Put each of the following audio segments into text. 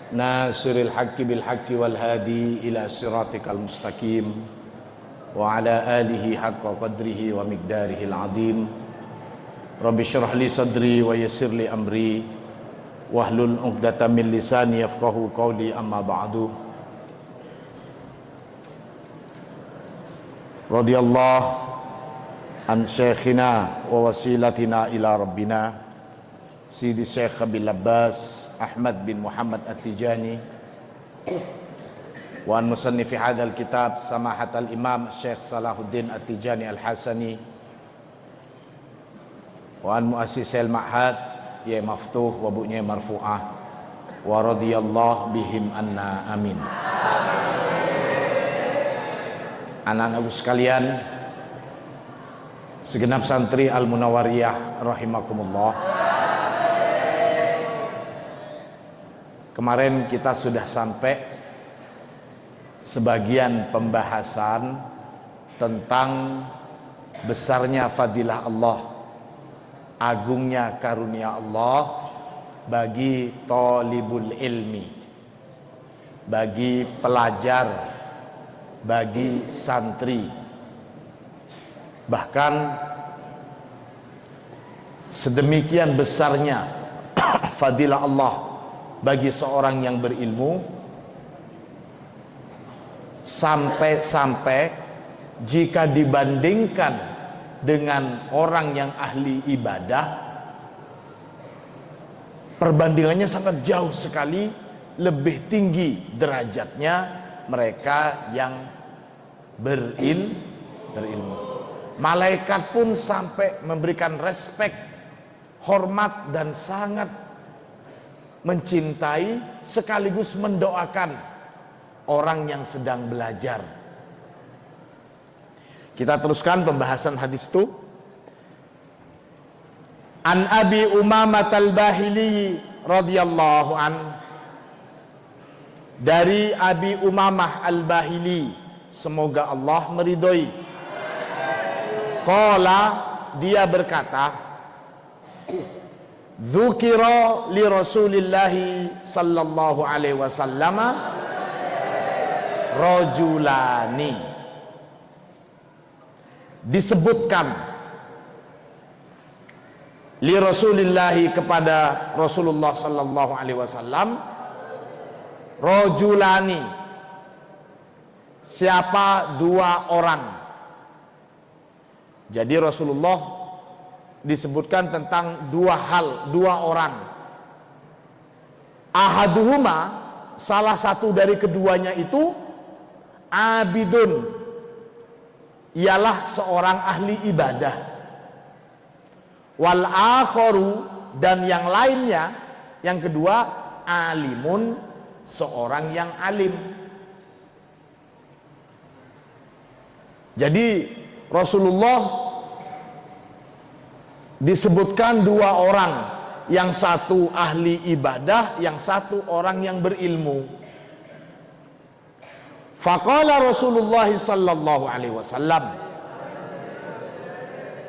nasiril haqqi bil haqqi wal hadi ila siratikal mustaqim wa ala alihi haqqa qadrihi wa miqdarihil azim. Rabbi shrah li sadri wa yassir li amri wahlul 'uqdatam min lisani yafqahu qawli, amma ba'du. Radiyallahu an syekhina wa wasilatina ila rabbina Sidi Syekh Abil Abbas Ahmad bin Muhammad At-Tijani wa an musannifi hadzal kitab samahat al-imam Syekh Salahuddin At-Tijani Al-Hasani wa an muassis al-ma'had ya maftuh wa bu'nya marfu'ah wa radiyallahu bihim anna amin. Anak-anakku sekalian, segenap santri Al-Munawwariyah rahimakumullah. Kemarin kita sudah sampai sebagian pembahasan tentang besarnya fadilah Allah, agungnya karunia Allah bagi thalibul ilmi, bagi pelajar, bagi santri. Bahkan sedemikian besarnya fadilah Allah bagi seorang yang berilmu, sampai-sampai jika dibandingkan dengan orang yang ahli ibadah, perbandingannya sangat jauh sekali lebih tinggi derajatnya mereka yang berilmu. Malaikat pun sampai memberikan respek, hormat, dan sangat mencintai sekaligus mendoakan orang yang sedang belajar. Kita teruskan pembahasan hadis itu. An Abi Umamah Al-Bahili radhiyallahu an, dari Abi Umamah Al-Bahili, semoga Allah meridhoi. Qala, dia berkata, dzukira li Rasulillahi sallallahu alaihi wasallam rajulani, disebutkan li Rasulillahi kepada Rasulullah sallallahu alaihi wasallam rajulani, siapa dua orang. Jadi Rasulullah disebutkan tentang dua hal, dua orang. Ahaduhuma, salah satu dari keduanya itu abidun, ialah seorang ahli ibadah. Wal akharu, dan yang lainnya, yang kedua, alimun, seorang yang alim. Jadi Rasulullah disebutkan dua orang, yang satu ahli ibadah, yang satu orang yang berilmu. Faqala Rasulullah sallallahu alaihi wasallam,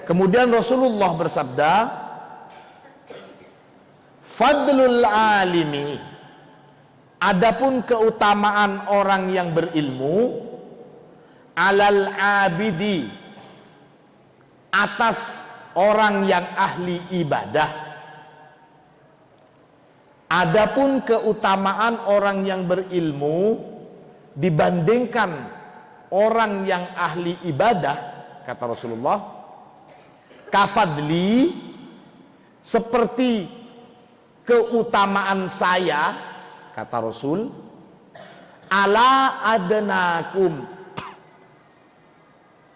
kemudian Rasulullah bersabda, fadlul alimi, adapun keutamaan orang yang berilmu, alal abidi, atas orang yang ahli ibadah. Adapun keutamaan orang yang berilmu dibandingkan orang yang ahli ibadah, kata Rasulullah, kafadli, seperti keutamaan saya, kata Rasul, ala adnakum,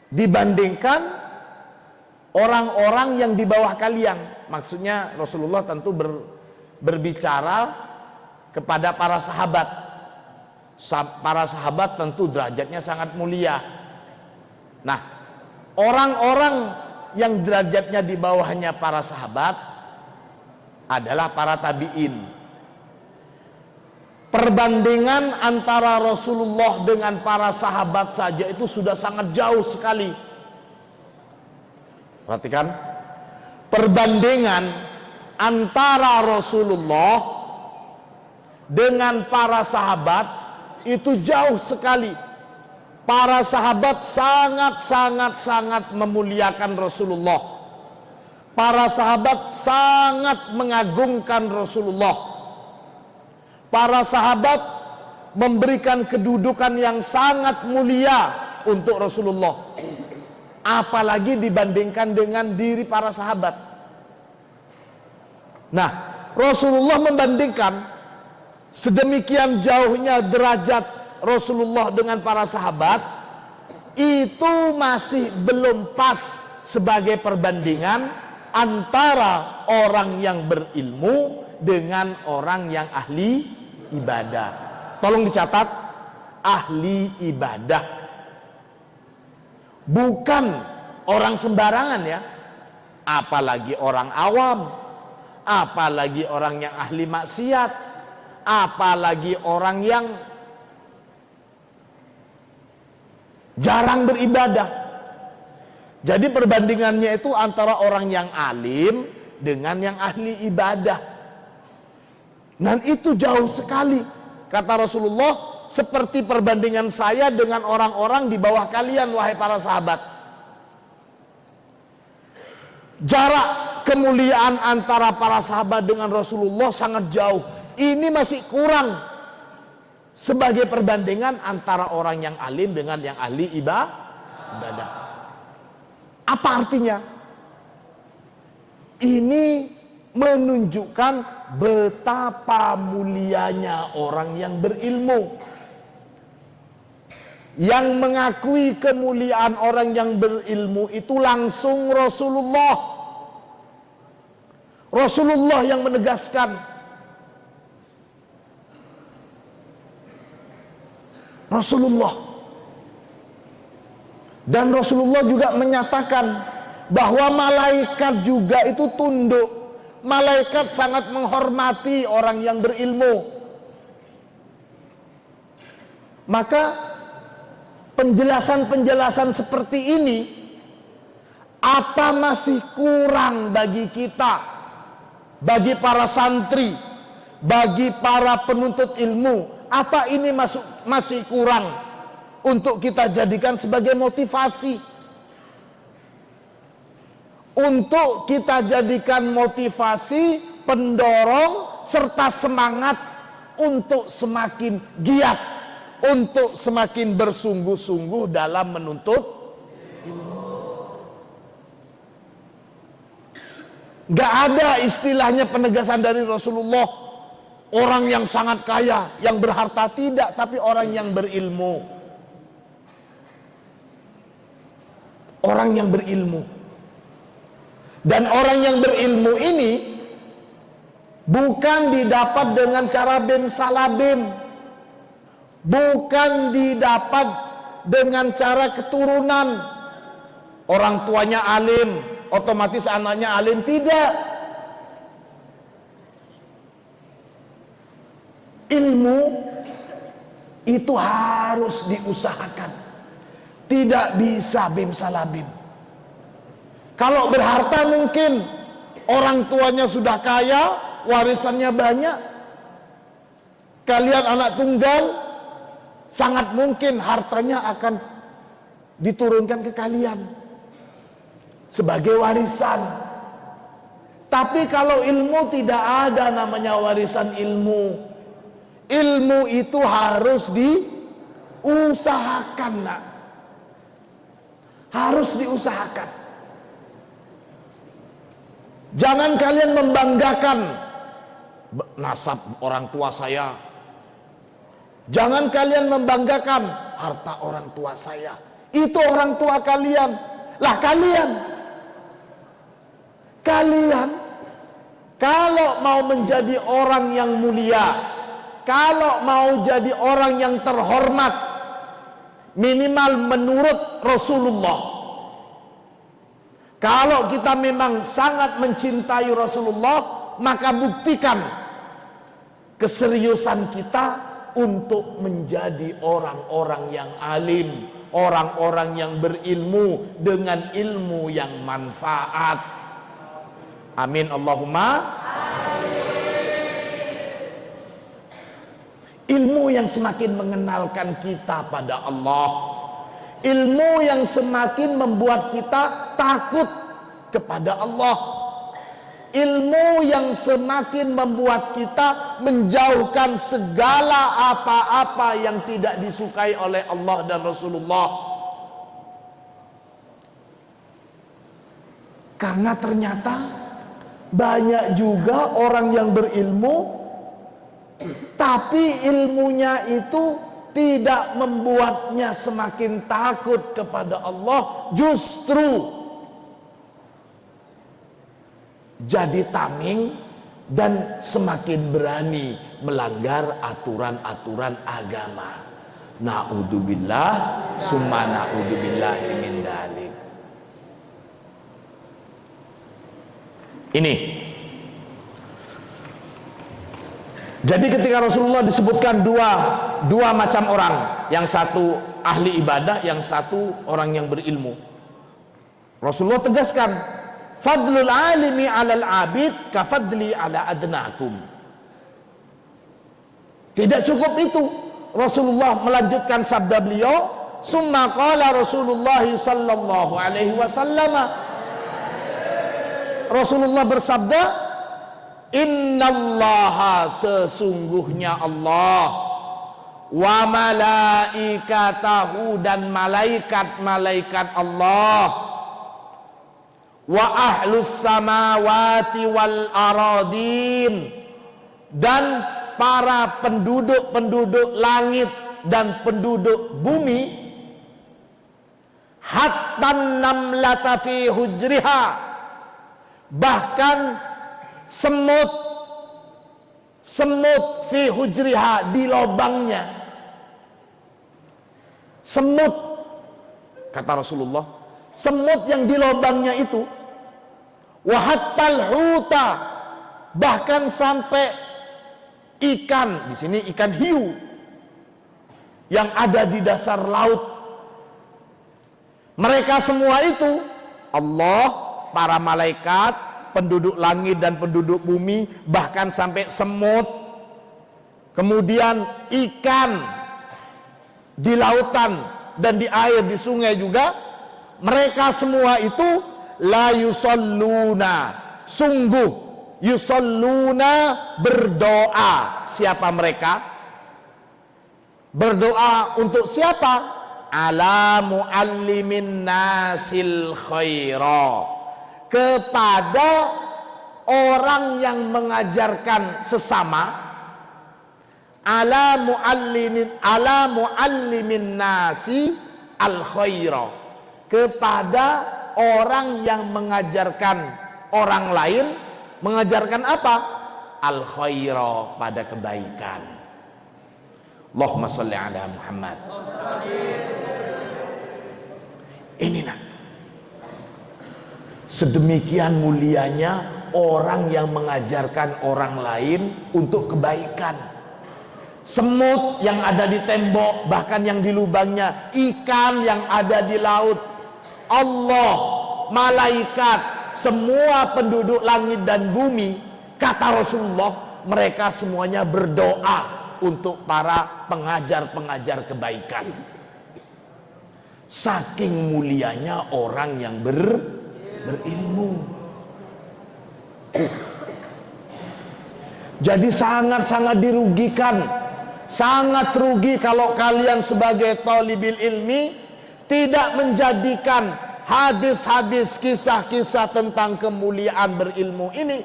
dibandingkan orang-orang yang di bawah kalian. Maksudnya Rasulullah tentu berbicara kepada para sahabat. Para sahabat tentu derajatnya sangat mulia. Nah, orang-orang yang derajatnya di bawahnya para sahabat adalah para tabi'in. Perbandingan antara Rasulullah dengan para sahabat saja itu sudah sangat jauh sekali. Perhatikan, perbandingan antara Rasulullah dengan para sahabat itu jauh sekali. Para sahabat sangat memuliakan Rasulullah. Para sahabat sangat mengagungkan Rasulullah. Para sahabat memberikan kedudukan yang sangat mulia untuk Rasulullah. Apalagi dibandingkan dengan diri para sahabat. Nah, Rasulullah membandingkan sedemikian jauhnya derajat Rasulullah dengan para sahabat, itu masih belum pas sebagai perbandingan antara orang yang berilmu dengan orang yang ahli ibadah. Tolong dicatat, ahli ibadah, bukan orang sembarangan ya. Apalagi orang awam, apalagi orang yang ahli maksiat, apalagi orang yang jarang beribadah. Jadi perbandingannya itu antara orang yang alim dengan yang ahli ibadah. Dan itu jauh sekali. Kata Rasulullah, seperti perbandingan saya dengan orang-orang di bawah kalian, wahai para sahabat. Jarak kemuliaan antara para sahabat dengan Rasulullah sangat jauh. Ini masih kurang sebagai perbandingan antara orang yang alim dengan yang ahli ibadah. Apa artinya? Ini menunjukkan betapa mulianya orang yang berilmu. Yang mengakui kemuliaan orang yang berilmu itu langsung Rasulullah. Rasulullah yang menegaskan. Rasulullah. Dan Rasulullah juga menyatakan bahwa malaikat juga itu tunduk. Malaikat sangat menghormati orang yang berilmu. Maka penjelasan-penjelasan seperti ini, apa masih kurang bagi kita, bagi para santri, bagi para penuntut ilmu? Apa ini masih kurang untuk kita jadikan sebagai motivasi, untuk kita jadikan motivasi, pendorong, serta semangat untuk semakin giat, untuk semakin bersungguh-sungguh dalam menuntut ilmu. Gak ada istilahnya penegasan dari Rasulullah, orang yang sangat kaya, yang berharta, tidak, tapi orang yang berilmu. Orang yang berilmu. Dan orang yang berilmu ini bukan didapat dengan cara bim salabim, bukan didapat dengan cara keturunan. Orang tuanya alim, otomatis anaknya alim, tidak. Ilmu itu harus diusahakan. Tidak bisa bim salabim. Kalau berharta mungkin orang tuanya sudah kaya, warisannya banyak. Kalian anak tunggal, sangat mungkin hartanya akan diturunkan ke kalian sebagai warisan. Tapi kalau ilmu, tidak ada namanya warisan ilmu. Ilmu itu harus diusahakan, nak. Harus diusahakan. Jangan kalian membanggakan nasab orang tua saya. Jangan kalian membanggakan harta orang tua saya. Itu orang tua kalian. Lah kalian kalau mau menjadi orang yang mulia, kalau mau jadi orang yang terhormat, minimal menurut Rasulullah. Kalau kita memang sangat mencintai Rasulullah, maka buktikan keseriusan kita untuk menjadi orang-orang yang alim, orang-orang yang berilmu dengan ilmu yang manfaat. Amin Allahumma. Ilmu yang semakin mengenalkan kita pada Allah. Ilmu yang semakin membuat kita takut kepada Allah. Ilmu yang semakin membuat kita menjauhkan segala apa-apa yang tidak disukai oleh Allah dan Rasulullah. Karena ternyata banyak juga orang yang berilmu, tapi ilmunya itu tidak membuatnya semakin takut kepada Allah, justru jadi tameng dan semakin berani melanggar aturan-aturan agama. Na'udzubillah summa na'udzubillah min dzalik. Ini. Jadi ketika Rasulullah disebutkan dua macam orang, yang satu ahli ibadah, yang satu orang yang berilmu. Rasulullah tegaskan, fadlul alimi 'alal 'abid ka fadli 'ala adnakum. Tidak cukup itu. Rasulullah melanjutkan sabda beliau, summa qala Rasulullah sallallahu alaihi wasallam. Rasulullah bersabda, innallaha, sesungguhnya Allah, wa malaikatahu, dan malaikat-malaikat Allah, wa ahlus samawati wal aradin, dan para penduduk-penduduk langit dan penduduk bumi, hatta namlata fi hujriha, bahkan semut fi hujriha, di lobangnya. Semut, kata Rasulullah, semut yang di lobangnya itu, wahattal huta, bahkan sampai ikan, di sini ikan hiu yang ada di dasar laut. Mereka semua itu, Allah, para malaikat, penduduk langit dan penduduk bumi, bahkan sampai semut, kemudian ikan di lautan dan di air, di sungai juga, mereka semua itu la yusalluna, sungguh yusalluna, berdoa. Siapa mereka? Berdoa untuk siapa? Ala muallimin nasil khaira, kepada orang yang mengajarkan sesama. Ala muallimin nasi al khaira, kepada orang yang mengajarkan orang lain. Mengajarkan apa? Al khaira, pada kebaikan. Allahumma sholli ala Muhammad. Ini nak, sedemikian mulianya orang yang mengajarkan orang lain untuk kebaikan. Semut yang ada di tembok, bahkan yang di lubangnya, ikan yang ada di laut, Allah, malaikat, semua penduduk langit dan bumi, kata Rasulullah, mereka semuanya berdoa untuk para pengajar-pengajar kebaikan. Saking mulianya orang yang berilmu. Jadi sangat-sangat dirugikan, sangat rugi kalau kalian sebagai thalibil ilmi tidak menjadikan hadis-hadis, kisah-kisah tentang kemuliaan berilmu ini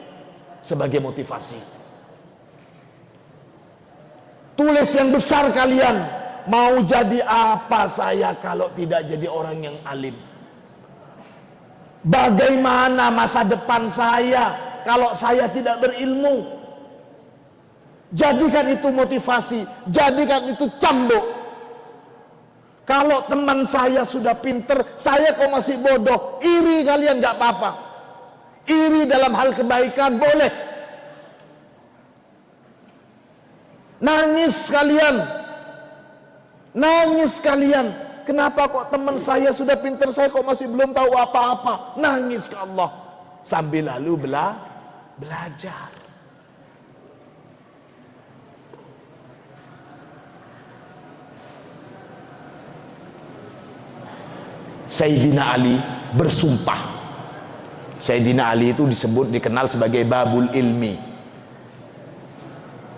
sebagai motivasi. Tulis yang besar kalian, mau jadi apa saya kalau tidak jadi orang yang alim? Bagaimana masa depan saya kalau saya tidak berilmu? Jadikan itu motivasi, jadikan itu cambuk. Kalau teman saya sudah pinter, saya kok masih bodoh, iri kalian gak apa-apa. Iri dalam hal kebaikan boleh. Nangis kalian, nangis kalian. Kenapa kok teman saya sudah pinter, saya kok masih belum tahu apa-apa? Nangis ke Allah, sambil lalu belajar. Sayyidina Ali bersumpah. Sayyidina Ali itu dikenal sebagai babul ilmi.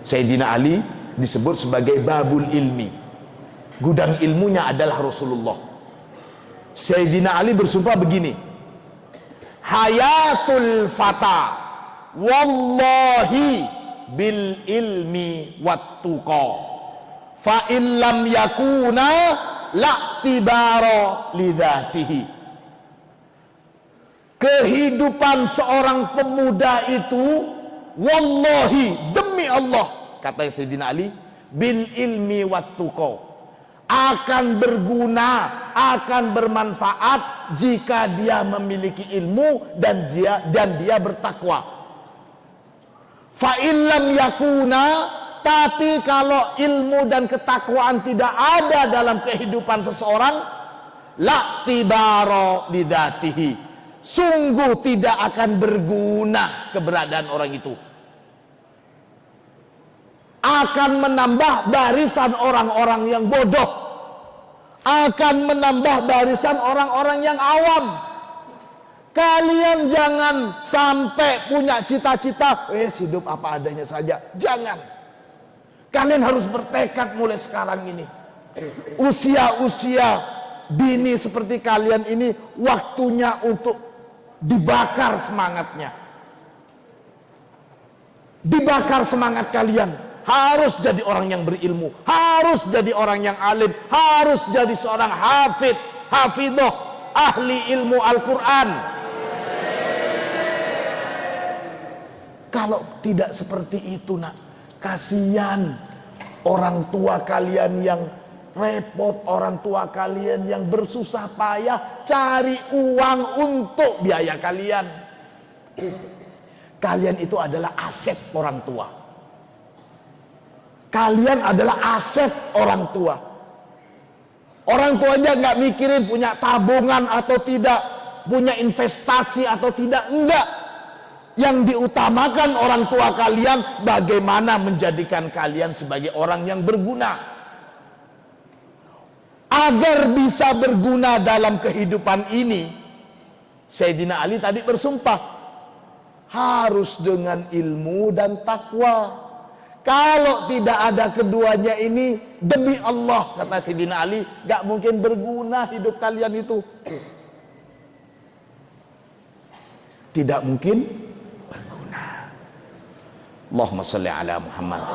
Sayyidina Ali disebut sebagai babul ilmi. Gudang ilmunya adalah Rasulullah. Sayyidina Ali bersumpah begini, hayatul fata wallahi bil ilmi wattuqa fa illam yakuna la'tibara lidatihi. Kehidupan seorang pemuda itu, wallahi, demi Allah, kata Sayyidina Ali, bil ilmi wattuqa, akan berguna, akan bermanfaat jika dia memiliki ilmu dan dia bertakwa. Fa illam yakuna, tapi kalau ilmu dan ketakwaan tidak ada dalam kehidupan seseorang, la'tibara lidatihi, sungguh tidak akan berguna keberadaan orang itu. Akan menambah barisan orang-orang yang bodoh, akan menambah barisan orang-orang yang awam. Kalian jangan sampai punya cita-cita hidup apa adanya saja. Jangan. Kalian harus bertekad mulai sekarang ini. Usia-usia dini seperti kalian ini waktunya untuk dibakar semangatnya. Dibakar semangat kalian. Harus jadi orang yang berilmu, harus jadi orang yang alim, harus jadi seorang hafid, hafidoh, ahli ilmu Al-Quran. Kalau tidak seperti itu, nak, kasihan orang tua kalian yang repot, orang tua kalian yang bersusah payah cari uang untuk biaya kalian. Kalian itu adalah aset orang tua. Kalian adalah aset orang tua. Orang tuanya nggak mikirin punya tabungan atau tidak, punya investasi atau tidak, enggak. Yang diutamakan orang tua kalian bagaimana menjadikan kalian sebagai orang yang berguna. Agar bisa berguna dalam kehidupan ini, Sayyidina Ali tadi bersumpah harus dengan ilmu dan takwa. Kalau tidak ada keduanya ini, demi Allah, kata Sayyidina Ali, gak mungkin berguna hidup kalian itu. Tidak mungkin berguna. Allahumma sholli ala Muhammad.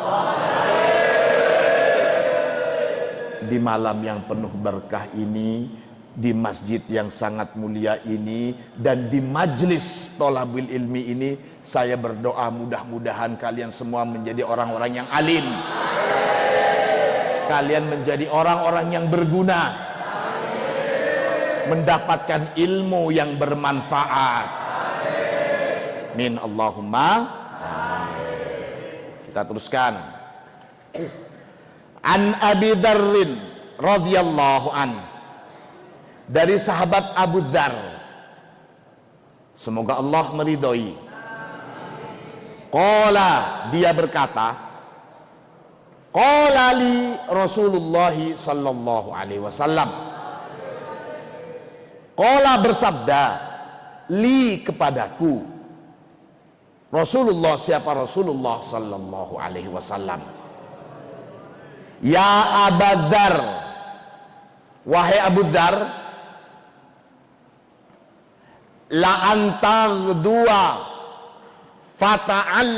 Di malam yang penuh berkah ini, di masjid yang sangat mulia ini, dan di majlis thalabul ilmi ini, saya berdoa mudah-mudahan kalian semua menjadi orang-orang yang alim. Kalian menjadi orang-orang yang berguna, mendapatkan ilmu yang bermanfaat. Min Allahumma amin. Kita teruskan. An Abi Dzarrin radhiyallahu an, dari sahabat Abu Dzar, semoga Allah meridhoi. Qala, dia berkata, qala li Rasulullah sallallahu alaihi wasallam. Qala bersabda, li kepadaku. Rasulullah, siapa Rasulullah sallallahu alaihi wasallam? Ya Abu Dzar, wahai Abu Dzar, la antar dua fata'al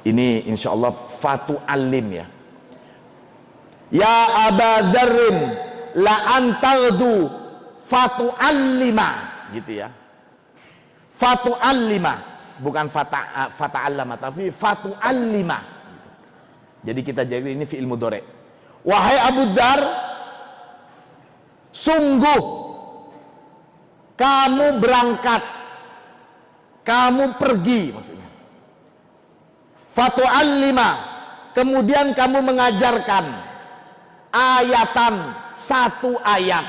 ini insyaallah fatu'allim ya. Ya Abu Dzarrin la antardu fatu'allima, gitu ya. Fatu'allima, bukan fata'allama, tapi fatu'allima. Jadi kita jadi ini fi'il mudhari. Wahai Abu Dzar, sungguh kamu berangkat, kamu pergi, maksudnya fatu'allima, kemudian kamu mengajarkan ayatan, satu ayat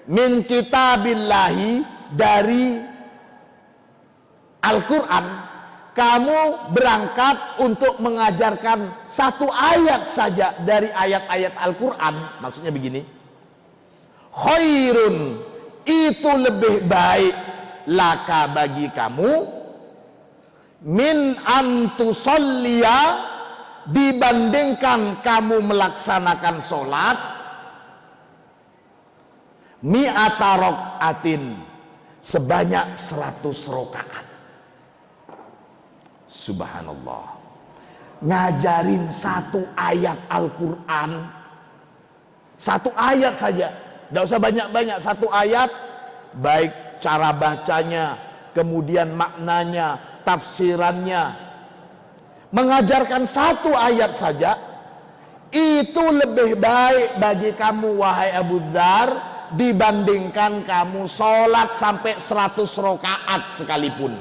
min kitabillahi, dari Al-Quran, kamu berangkat untuk mengajarkan satu ayat saja dari ayat-ayat Al-Quran, maksudnya begini, khairun, itu lebih baik, laka, bagi kamu, min antusolliya, dibandingkan kamu melaksanakan sholat, mi'ata rok'atin, sebanyak 100 rakaat. Subhanallah. Ngajarin satu ayat Al-Quran, satu ayat saja, tidak usah banyak-banyak, satu ayat, baik cara bacanya, kemudian maknanya, tafsirannya, mengajarkan satu ayat saja, itu lebih baik bagi kamu wahai Abu Dzar, dibandingkan kamu sholat sampai 100 rakaat sekalipun.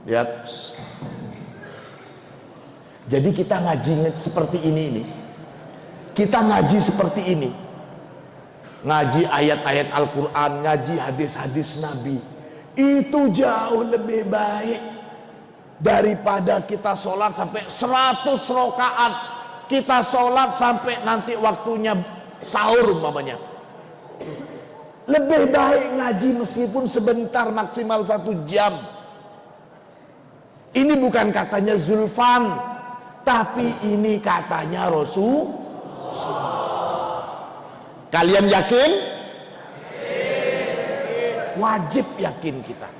Lihat. Jadi kita ngaji seperti ini. Kita ngaji seperti ini. Ngaji ayat-ayat Al-Quran, ngaji hadis-hadis Nabi. Itu jauh lebih baik daripada kita sholat sampai 100 rakaat. Kita sholat sampai nanti waktunya sahur umpamanya. Lebih baik ngaji meskipun sebentar, maksimal 1 jam. Ini bukan katanya Zulfan, tapi ini katanya Rasul. Kalian yakin? Wajib yakin kita.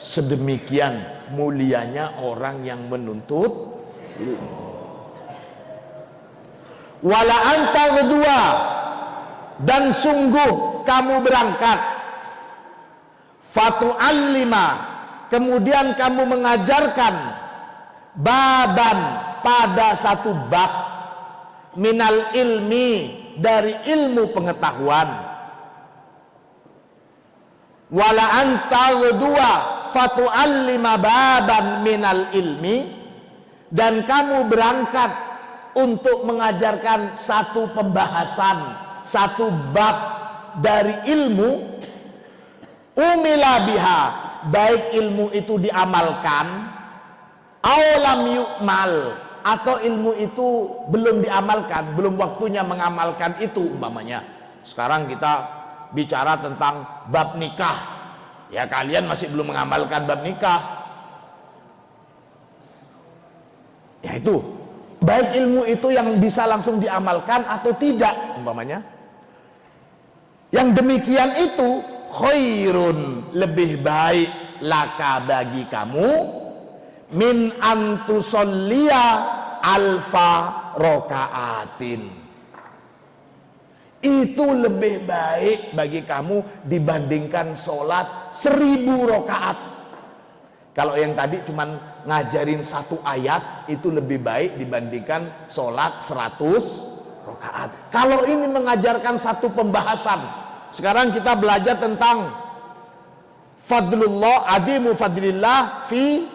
Sedemikian mulianya orang yang menuntut ilmu. Wala anta kedua, dan sungguh kamu berangkat, fatu'allima, kemudian kamu mengajarkan, baban, pada satu bab, minal ilmi, dari ilmu pengetahuan. Wala anta kedua, fatu'allima baban minal ilmi, dan kamu berangkat untuk mengajarkan satu pembahasan, satu bab dari ilmu, umila biha, baik ilmu itu diamalkan, awalam yukmal, atau ilmu itu belum diamalkan, belum waktunya mengamalkan itu umpamanya. Sekarang kita bicara tentang bab nikah, ya kalian masih belum mengamalkan bab nikah, ya itu baik ilmu itu yang bisa langsung diamalkan atau tidak umpamanya. Yang demikian itu khairun, lebih baik, laka, bagi kamu, min antusolliya alfa rokaatin, itu lebih baik bagi kamu dibandingkan sholat 1000 rakaat. Kalau yang tadi cuman ngajarin satu ayat, itu lebih baik dibandingkan sholat 100 rakaat. Kalau ini mengajarkan satu pembahasan, sekarang kita belajar tentang fadlullah, adimu fadlillah fil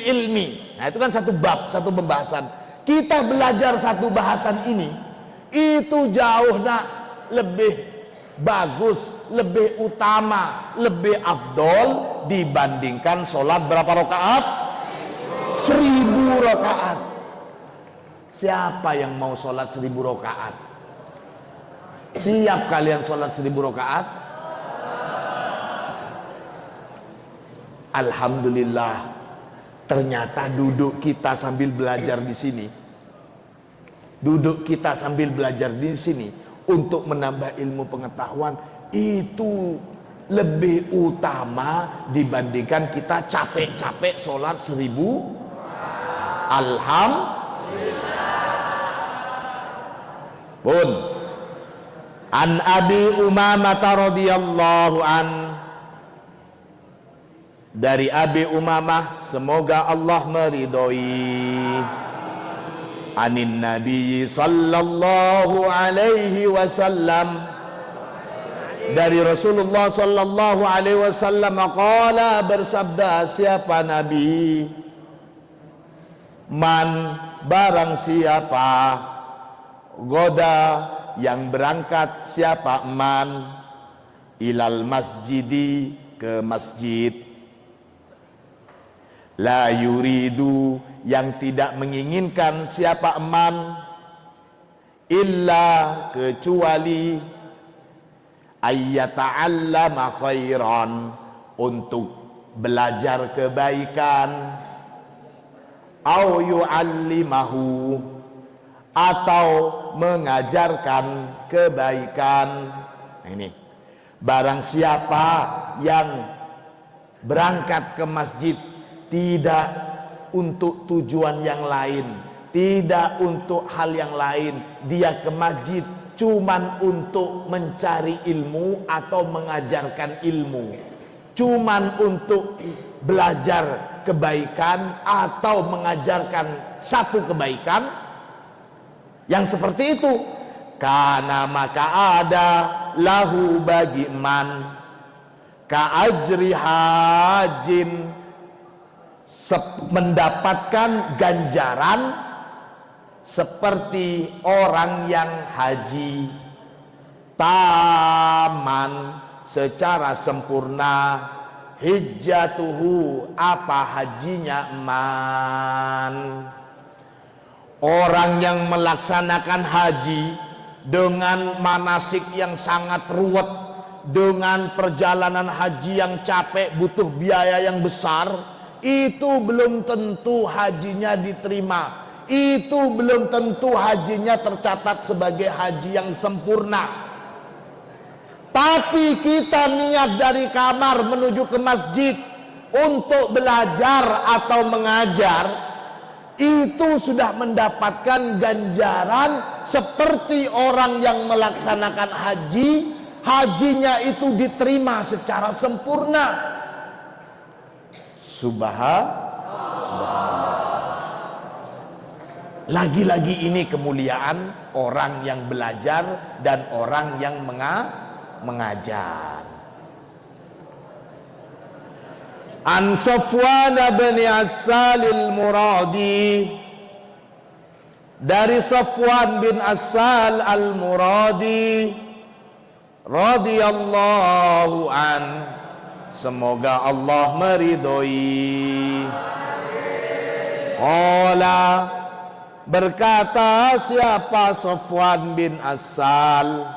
ilmi. Nah itu kan satu bab, satu pembahasan. Kita belajar satu bahasan ini, itu jauh lebih bagus, lebih utama, lebih afdol dibandingkan sholat berapa rakaat? 1000 rakaat. Siapa yang mau sholat 1000 rakaat? Siap kalian sholat 1000 rakaat? Alhamdulillah, ternyata duduk kita sambil belajar di sini, duduk kita sambil belajar di sini untuk menambah ilmu pengetahuan, itu lebih utama dibandingkan kita capek-capek sholat 1000. Alhamdulillah. Pun an Abi Umamah radhiyallahu an, dari Abi Umamah, semoga Allah meridhoi, anin Nabi sallallahu alaihi wasallam, dari Rasulullah sallallahu alaihi wasallam, qala, bersabda, siapa Nabi, man, barang siapa, goda, yang berangkat, siapa man, ilal masjidi, ke masjid, La yuridu, yang tidak menginginkan siapa eman, illa, kecuali, ayyata'allama khairan, untuk belajar kebaikan, au yu'allimahu, atau mengajarkan kebaikan. Nah, ini barang siapa yang berangkat ke masjid tidak untuk tujuan yang lain, tidak untuk hal yang lain, dia ke masjid cuman untuk mencari ilmu atau mengajarkan ilmu, cuman untuk belajar kebaikan atau mengajarkan satu kebaikan, yang seperti itu, karena maka ada lahu bagi man ka'ajri hajin, mendapatkan ganjaran seperti orang yang haji, taman, secara sempurna, hijjatuhu, apa hajinya man. Orang yang melaksanakan haji dengan manasik yang sangat ruwet, dengan perjalanan haji yang capek, butuh biaya yang besar, itu belum tentu hajinya diterima, itu belum tentu hajinya tercatat sebagai haji yang sempurna. Tapi kita niat dari kamar menuju ke masjid untuk belajar atau mengajar, itu sudah mendapatkan ganjaran seperti orang yang melaksanakan haji, hajinya itu diterima secara sempurna. Subhanallah. Lagi-lagi ini kemuliaan orang yang belajar dan orang yang mengajar. An Safwan bin Assal al-Muradi, dari Safwan bin Assal al-Muradi radhiyallahu an, semoga Allah meridhoi. Qala, berkata siapa Safwan bin Assal,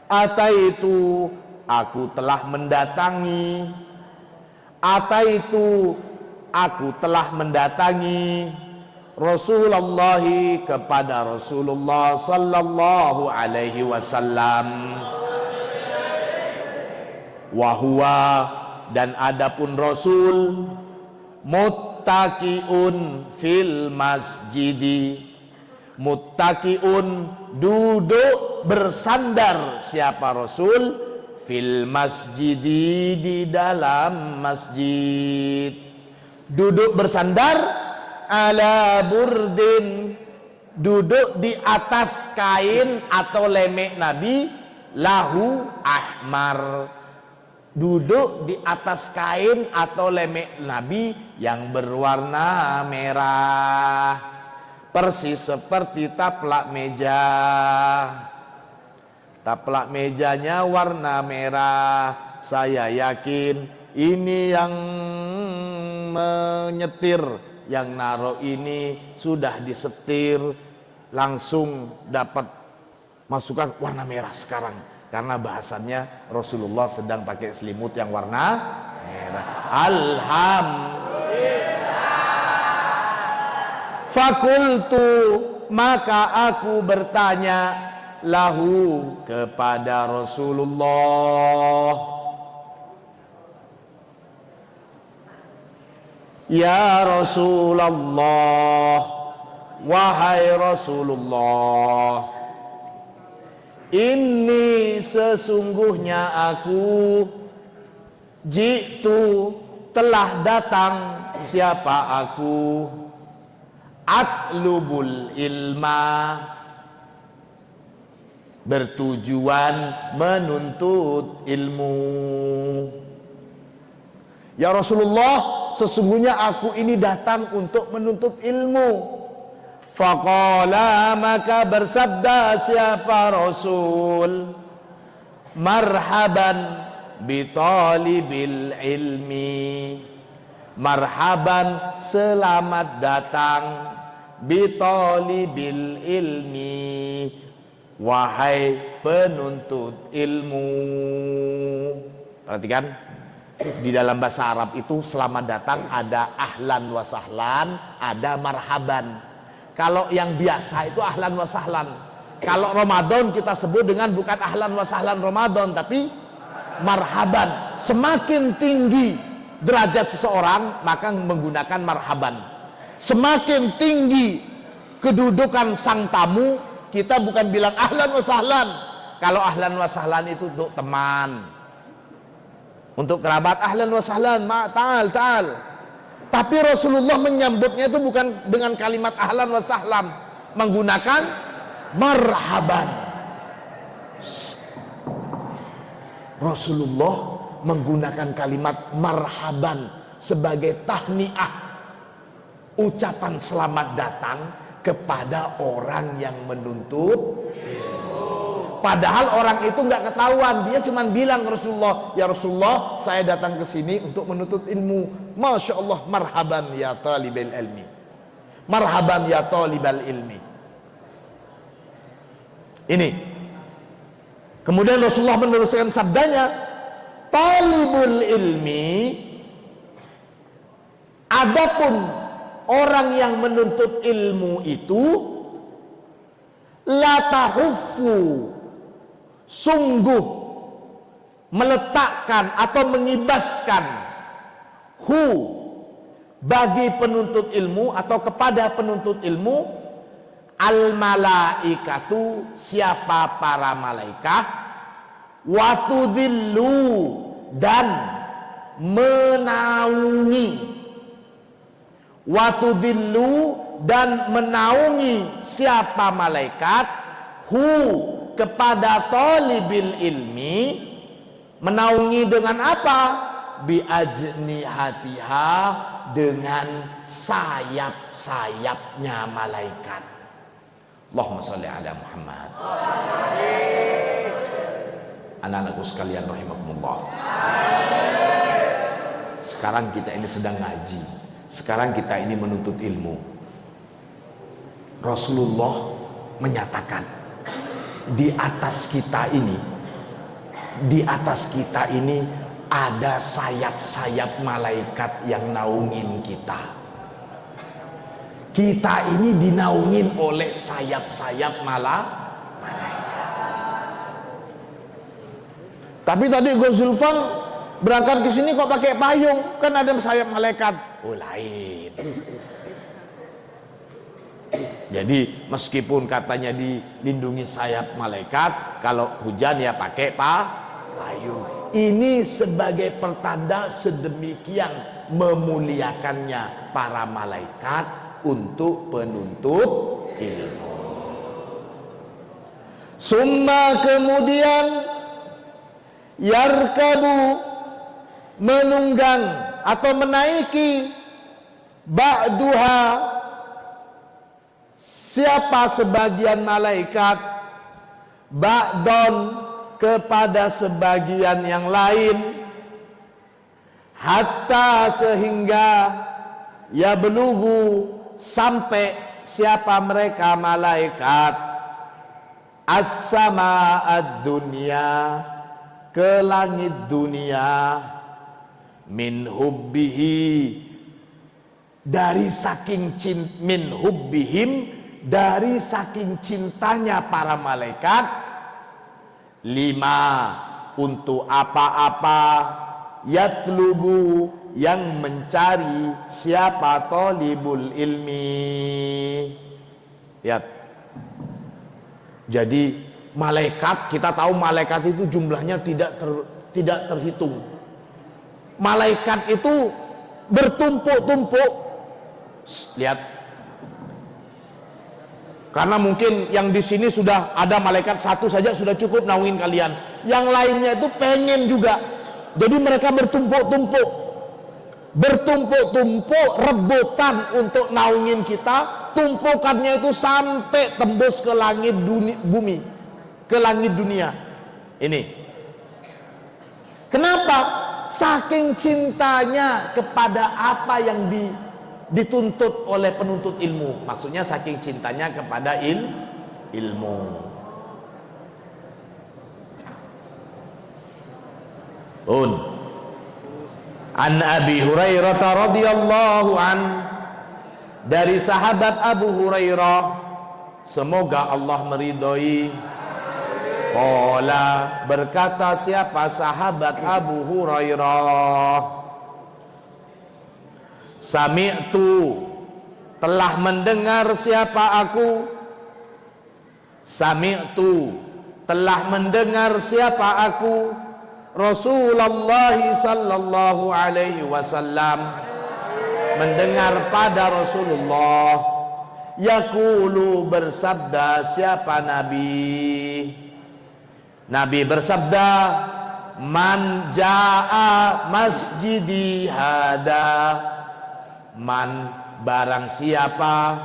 ataitu, aku telah mendatangi, ataitu, aku telah mendatangi Rasulullah, kepada Rasulullah sallallahu alaihi wasallam. Wahwa, dan adapun Rasul, muttaqiun fil masjidi, muttaqiun, duduk bersandar siapa Rasul, fil masjidi, di dalam masjid, duduk bersandar, ala burdin, duduk di atas kain atau lemek Nabi, lahu ahmar, duduk di atas kain atau lemek Nabi yang berwarna merah, persis seperti taplak meja. Taplak mejanya warna merah. Saya yakin ini yang menyetir, yang naruh ini sudah disetir, langsung dapat masukan warna merah sekarang, karena bahasannya Rasulullah sedang pakai selimut yang warna merah. Alhamdulillah. Fakultu, maka aku bertanya, lahu, kepada Rasulullah, ya Rasulullah, wahai Rasulullah, ini sesungguhnya aku, jitu, telah datang, siapa aku, atlubul ilma, bertujuan menuntut ilmu. Ya Rasulullah, sesungguhnya aku ini datang untuk menuntut ilmu. Faqala, maka bersabda siapa Rasul, marhaban bitalibil ilmi, Marhaban, selamat datang, bitolibil ilmi, wahai penuntut ilmu. Perhatikan, di dalam bahasa Arab itu selamat datang ada ahlan wa sahlan, ada marhaban. Kalau yang biasa itu ahlan wa sahlan. Kalau Ramadan kita sebut dengan bukan ahlan wa sahlan Ramadan, tapi marhaban. Semakin tinggi derajat seseorang maka menggunakan marhaban. Semakin tinggi kedudukan sang tamu, kita bukan bilang ahlan wa sahlan. Kalau ahlan wa sahlan itu untuk teman, untuk kerabat, ahlan wa sahlan, ta'al. Tapi Rasulullah menyambutnya itu bukan dengan kalimat ahlan wa sahlan, menggunakan marhaban. Rasulullah menggunakan kalimat marhaban sebagai tahniah, ucapan selamat datang kepada orang yang menuntut ilmu. Padahal orang itu nggak ketahuan, dia cuma bilang ke Rasulullah, ya Rasulullah, saya datang ke sini untuk menuntut ilmu. Masya Allah, marhaban ya talibal ilmi, marhaban ya talibal ilmi. Ini. Kemudian Rasulullah meneruskan sabdanya, talibul ilmi, adapun orang yang menuntut ilmu itu, la tahuffu, sungguh meletakkan atau mengibaskan, hu, bagi penuntut ilmu atau kepada penuntut ilmu, al malaikatu, siapa para malaikat, watudillu, dan menaungi, watudillu, dan menaungi siapa malaikat, hu, kepada talibil ilmi. Menaungi dengan apa? Biajnihatiha, dengan sayap-sayapnya malaikat. Allahumma sholli ala Muhammad. Anak-anakku sekalian rahimakumullah. Sekarang kita ini sedang ngaji, sekarang kita ini menuntut ilmu. Rasulullah menyatakan, di atas kita ini ada sayap-sayap malaikat yang naungin kita. Kita ini dinaungin oleh sayap-sayap malaikat. Tapi tadi Gus Zulfan berangkat ke sini kok pakai payung, kan ada sayap malaikat. Oh, lain. Jadi meskipun katanya dilindungi sayap malaikat, kalau hujan ya pakai payung. Ini sebagai pertanda sedemikian memuliakannya para malaikat untuk penuntut ilmu. Summa, kemudian, yarkabu, menunggang atau menaiki, ba'duha, siapa sebagian malaikat, ba'don, kepada sebagian yang lain, hatta, sehingga, ya belugu, sampai siapa mereka malaikat, as-sama ad-dunya, ke langit dunia, min hubbihi, dari saking min hubbihim, dari saking cintanya para malaikat, lima, untuk apa-apa, yatlubu, yang mencari siapa talibul ilmi. Lihat. Jadi malaikat, kita tahu malaikat itu jumlahnya tidak terhitung. Malaikat itu bertumpuk-tumpuk. Lihat. Karena mungkin yang di sini sudah ada malaikat satu saja sudah cukup naungin kalian. Yang lainnya itu pengen juga. Jadi mereka bertumpuk-tumpuk rebutan untuk naungin kita. Tumpukannya itu sampai tembus ke langit bumi, ke langit dunia. Ini kenapa? saking cintanya kepada apa yang dituntut oleh penuntut ilmu. Maksudnya saking cintanya kepada ilmu. An Abi Hurairah radhiyallahu an, dari sahabat Abu Hurairah, semoga Allah meridhoi, qala, berkata siapa sahabat Abu Hurairah, sami'tu, telah mendengar siapa aku, sami'tu, telah mendengar siapa aku, Rasulullah sallallahu alaihi wasallam, mendengar pada Rasulullah, yaqulu, bersabda siapa Nabi? Nabi bersabda, man jaa masjidi hada, man, barang siapa,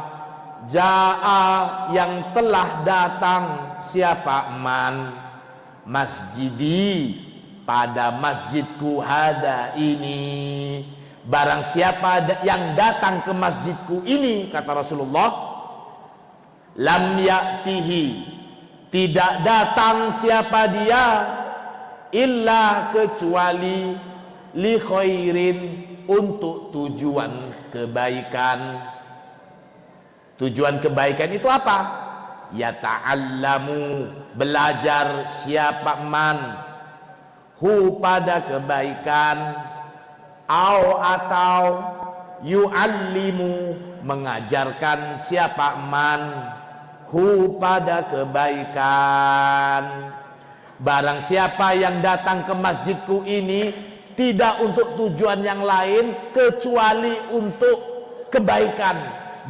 jaa, yang telah datang, siapa man, masjidi, pada masjidku, hada, ini, barang siapa yang datang ke masjidku ini, kata Rasulullah, lam ya'tihi, tidak datang siapa dia, illa, kecuali, li khairin, untuk tujuan kebaikan. Tujuan kebaikan itu apa? Yata'allamu, belajar siapa man, hu, pada kebaikan, atau yu'allimu, mengajarkan siapa man, hu, pada kebaikan. Barang siapa yang datang ke masjidku ini tidak untuk tujuan yang lain kecuali untuk kebaikan,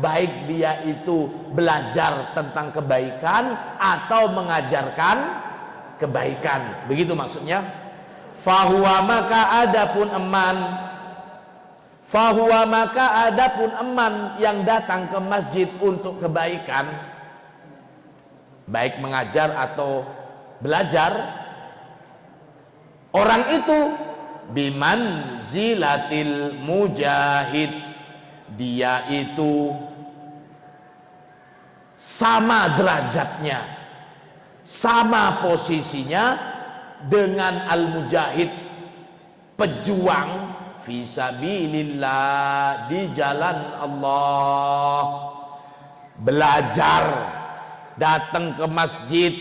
baik dia itu belajar tentang kebaikan atau mengajarkan kebaikan, begitu maksudnya. Fahuwa, maka adapun eman, fahuwa, maka adapun eman yang datang ke masjid untuk kebaikan, baik mengajar atau belajar, orang itu bimanzilatil mujahid, dia itu sama derajatnya, sama posisinya dengan al-mujahid, pejuang fisabilillah, di jalan Allah. Belajar, datang ke masjid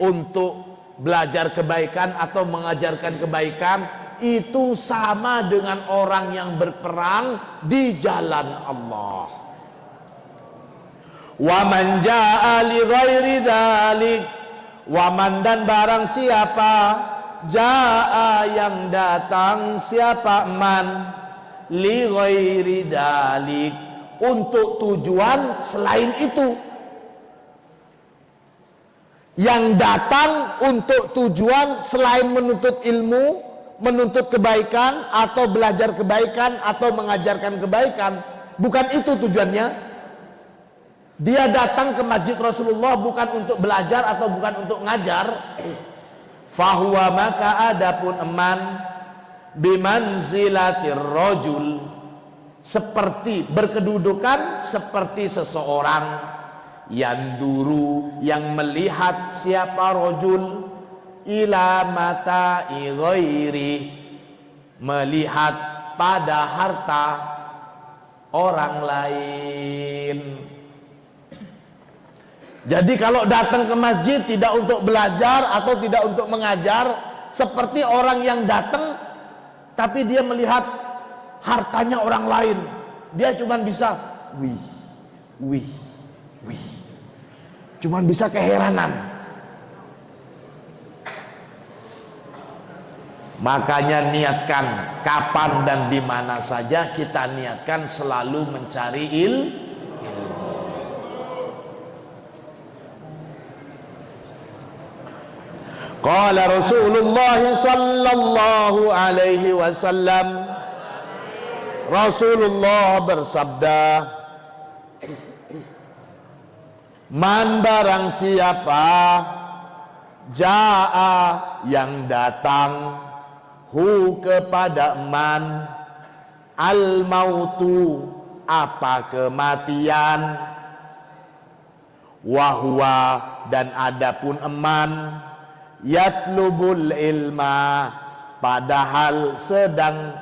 untuk belajar kebaikan atau mengajarkan kebaikan, itu sama dengan orang yang berperang di jalan Allah. Wa man jaa li ghairi dzalik, waman, dan barang siapa, jaa, yang datang siapa man, li ghairi dalik, untuk tujuan selain itu, yang datang untuk tujuan selain menuntut ilmu, menuntut kebaikan atau belajar kebaikan atau mengajarkan kebaikan, bukan itu tujuannya. Dia datang ke masjid Rasulullah bukan untuk belajar atau bukan untuk ngajar. Fahuwa, maka adapun eman, bimanzilatir rajul, seperti, berkedudukan seperti seseorang, yanduru, yang melihat siapa rajul, ila mata'i ghairi, melihat pada harta orang lain. Jadi kalau datang ke masjid tidak untuk belajar atau tidak untuk mengajar, seperti orang yang datang tapi dia melihat hartanya orang lain, dia cuma bisa wih, cuman bisa keheranan. Makanya niatkan kapan dan di mana saja, kita niatkan selalu mencari ilmu. Qala Rasulullah sallallahu alaihi wasallam, Rasulullah bersabda, man, barang siapa, jaa, yang datang, hu kepada man, al mautu apa kematian, wahwa dan adapun eman, yatlubul ilma padahal sedang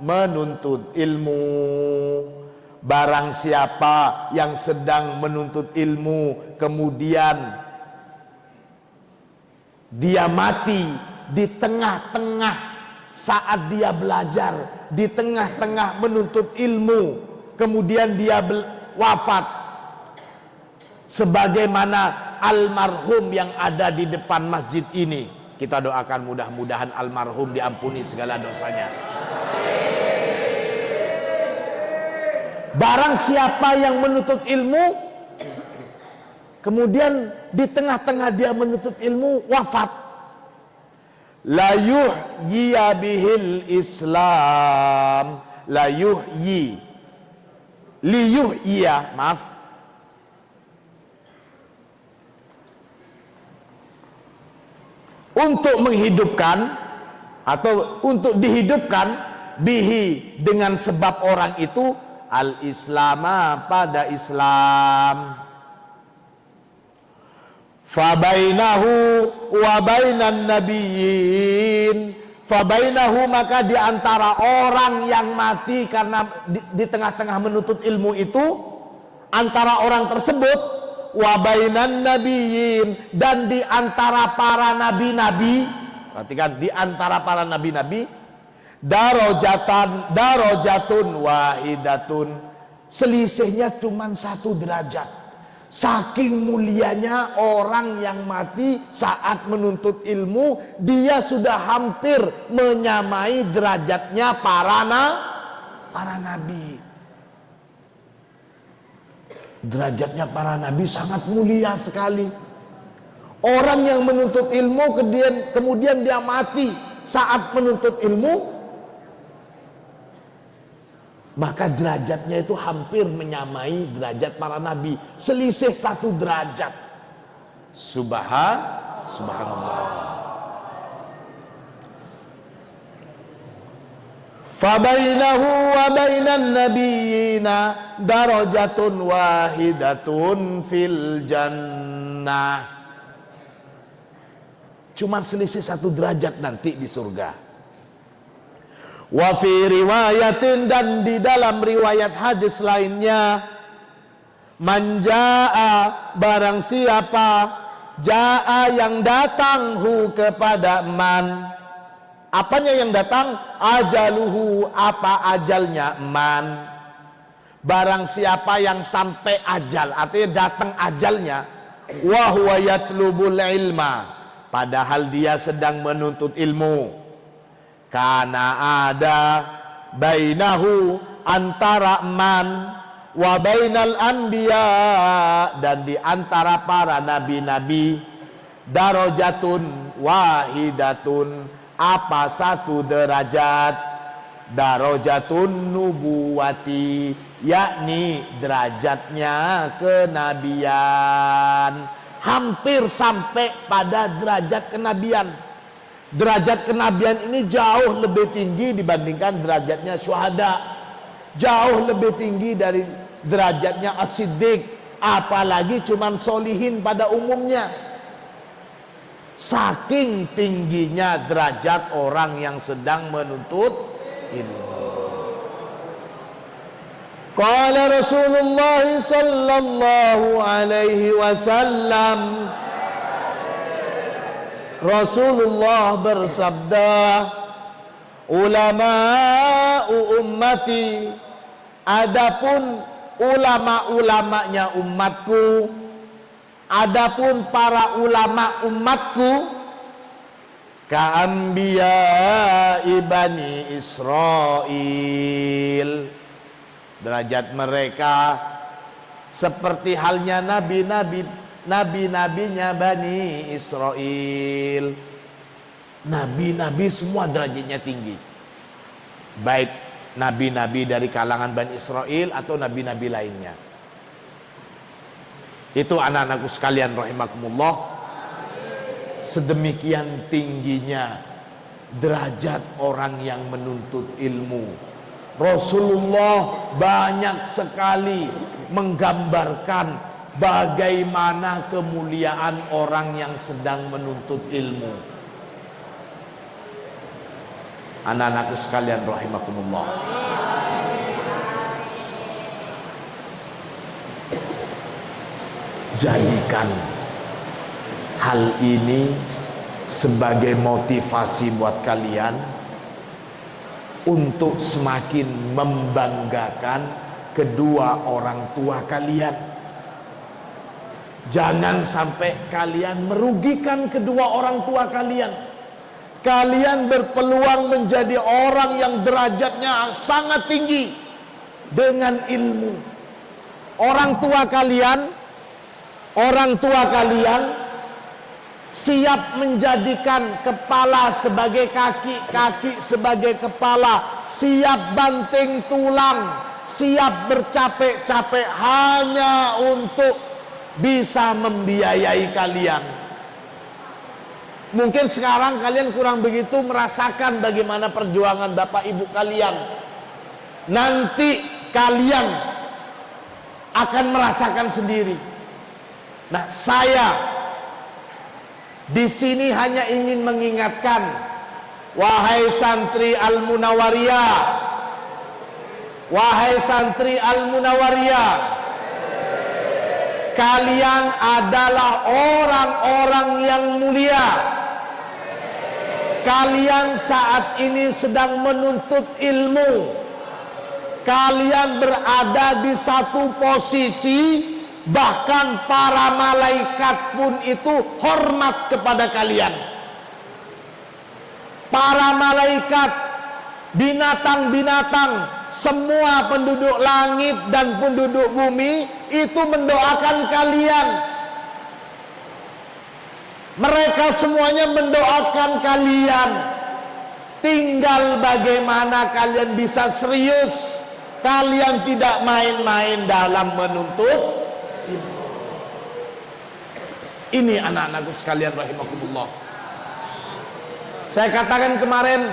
menuntut ilmu. Barang siapa yang sedang menuntut ilmu kemudian dia mati di tengah-tengah saat dia belajar, di tengah-tengah menuntut ilmu, kemudian dia wafat, sebagaimana almarhum yang ada di depan masjid ini. Kita doakan mudah-mudahan almarhum diampuni segala dosanya. Barang siapa yang menuntut ilmu kemudian di tengah-tengah dia menuntut ilmu wafat, la yuhyi bihil Islam, la yuhyi, li yuhyiya, maaf, untuk menghidupkan atau untuk dihidupkan, bihi dengan sebab orang itu, al-islama pada Islam. Fabainahu wa bainan nabiyyin, fabainahu maka di antara orang yang mati karena di tengah-tengah menuntut ilmu itu, antara orang tersebut, wa bainan nabiyyin dan di antara para nabi-nabi, perhatikan, di antara para nabi-nabi, darajatun wahidatun, selisihnya cuma 1 derajat. Saking mulianya orang yang mati saat menuntut ilmu, dia sudah hampir menyamai derajatnya para nabi. Derajatnya para nabi sangat mulia sekali. Orang yang menuntut ilmu kemudian dia mati saat menuntut ilmu, maka derajatnya itu hampir menyamai derajat para nabi, selisih 1 derajat. Subhanallah. Fabainahu wa bainan nabiyyina darajatun wahidatun fil jannah. Cuman selisih 1 derajat nanti di surga. Wa fi riwayatin, dan di dalam riwayat hadis lainnya, manjaa barang siapa, jaa yang datang hu kepada man, apanya yang datang, ajaluhu apa ajalnya man, barang siapa yang sampai ajal, artinya datang ajalnya, wa huwa yatlubul ilma padahal dia sedang menuntut ilmu, karena ada bainahu antara man wa bainal anbiya dan di antara para nabi-nabi, darajatun wahidatun apa 1 derajat, darajatun nubuwati yakni derajatnya kenabian, hampir sampai pada derajat kenabian. Derajat kenabian ini jauh lebih tinggi dibandingkan derajatnya syuhada, jauh lebih tinggi dari derajatnya as-siddiq, apalagi cuman solihin pada umumnya. Saking tingginya derajat orang yang sedang menuntut ilmu. Qala Rasulullah sallallahu alaihi wasallam, Rasulullah bersabda, ulama ummati, adapun ulama-ulamanya umatku, adapun para ulama umatku, ka'anbiya ibani Israel, derajat mereka seperti halnya nabi-nabinya Bani Israel. Nabi-nabi semua derajatnya tinggi, baik nabi-nabi dari kalangan Bani Israel atau nabi-nabi lainnya. Itu anak-anakku sekalian rahimakumullah, sedemikian tingginya derajat orang yang menuntut ilmu. Rasulullah banyak sekali menggambarkan bagaimana kemuliaan orang yang sedang menuntut ilmu. Anak-anakku sekalian rahimakumullah. Jadikan hal ini sebagai motivasi buat kalian untuk semakin membanggakan kedua orang tua kalian. Jangan sampai kalian merugikan kedua orang tua kalian. Kalian berpeluang menjadi orang yang derajatnya sangat tinggi dengan ilmu. Orang tua kalian siap menjadikan kepala sebagai kaki, kaki sebagai kepala, siap banting tulang, siap bercapek-capek hanya untuk bisa membiayai kalian. Mungkin sekarang kalian kurang begitu merasakan bagaimana perjuangan bapak ibu kalian. Nanti kalian akan merasakan sendiri. Nah, saya di sini hanya ingin mengingatkan, wahai santri Al-Munawariyah, wahai santri Al-Munawariyah, kalian adalah orang-orang yang mulia. Kalian saat ini sedang menuntut ilmu. Kalian berada di satu posisi, bahkan para malaikat pun itu hormat kepada kalian. Para malaikat, binatang-binatang, semua penduduk langit dan penduduk bumi itu mendoakan kalian. Mereka semuanya mendoakan kalian. Tinggal bagaimana kalian bisa serius. Kalian tidak main-main dalam menuntut ilmu. Ini anak-anakku sekalian rahimakumullah. Saya katakan kemarin,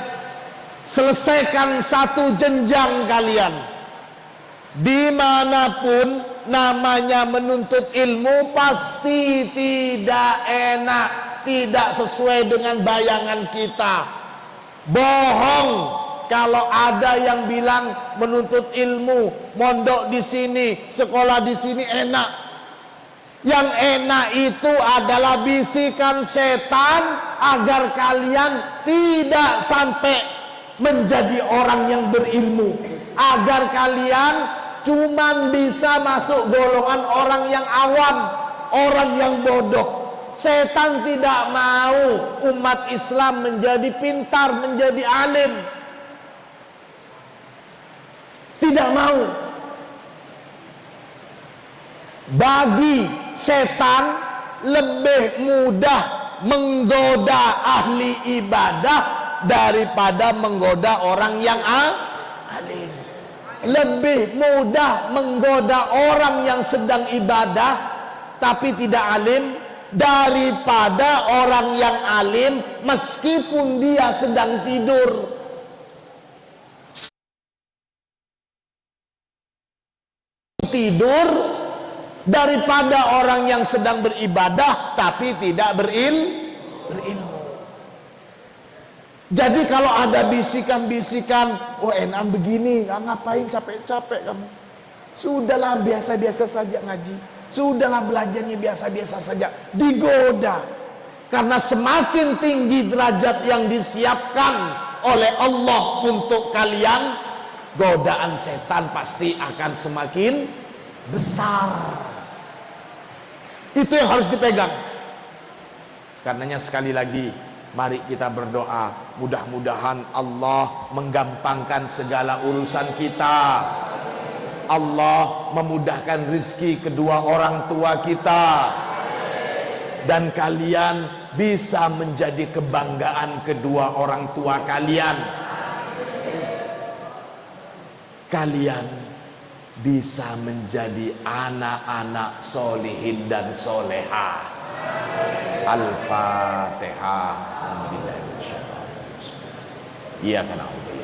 selesaikan satu jenjang kalian. Dimanapun namanya menuntut ilmu pasti tidak enak, tidak sesuai dengan bayangan kita. Bohong kalau ada yang bilang menuntut ilmu, mondok di sini, sekolah di sini enak. Yang enak itu adalah bisikan setan agar kalian tidak sampai menjadi orang yang berilmu, agar kalian cuman bisa masuk golongan orang yang awam, orang yang bodoh. Setan tidak mau umat Islam menjadi pintar, menjadi alim. Tidak mau. Bagi setan lebih mudah menggoda ahli ibadah daripada menggoda orang yang alim. Lebih mudah menggoda orang yang sedang ibadah tapi tidak alim daripada orang yang alim meskipun dia sedang tidur. Tidur daripada orang yang sedang beribadah tapi tidak berilmu. Jadi kalau ada bisikan-bisikan, oh enak begini, ngapain capek-capek kamu? Sudahlah biasa-biasa saja ngaji. Sudahlah belajarnya biasa-biasa saja. Digoda. Karena semakin tinggi derajat yang disiapkan oleh Allah untuk kalian, godaan setan pasti akan semakin besar. Itu yang harus dipegang. Karenanya sekali lagi, mari kita berdoa, mudah-mudahan Allah menggampangkan segala urusan kita. Allah memudahkan rizki kedua orang tua kita. Dan kalian bisa menjadi kebanggaan kedua orang tua kalian. Kalian bisa menjadi anak-anak solihin dan solehah. Al-Fatihah. iyyaka na'budu